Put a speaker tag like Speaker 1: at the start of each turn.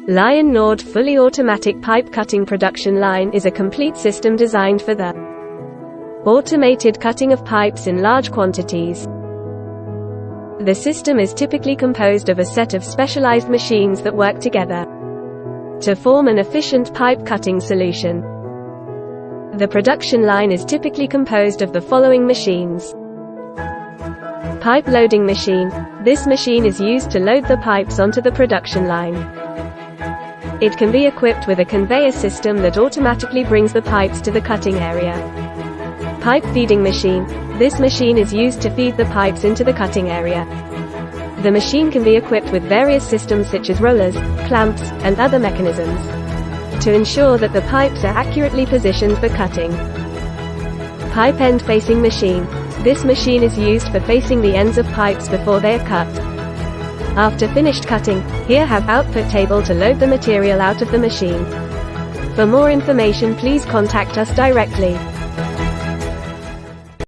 Speaker 1: Lion Nord fully automatic pipe cutting production line is a complete system designed for the automated cutting of pipes in large quantities. The system is typically composed of a set of specialized machines that work together to form an efficient pipe cutting solution. The production line is typically composed of the following machines. Pipe loading machine. This machine is used to load the pipes onto the production line. It can be equipped with a conveyor system that automatically brings the pipes to the cutting area. Pipe feeding machine. This machine is used to feed the pipes into the cutting area. The machine can be equipped with various systems such as rollers, clamps, and other mechanisms to ensure that the pipes are accurately positioned for cutting. Pipe end facing machine. This machine is used for facing the ends of pipes before they are cut. After finished cutting, here have output table to load the material out of the machine. For more information, please contact us directly.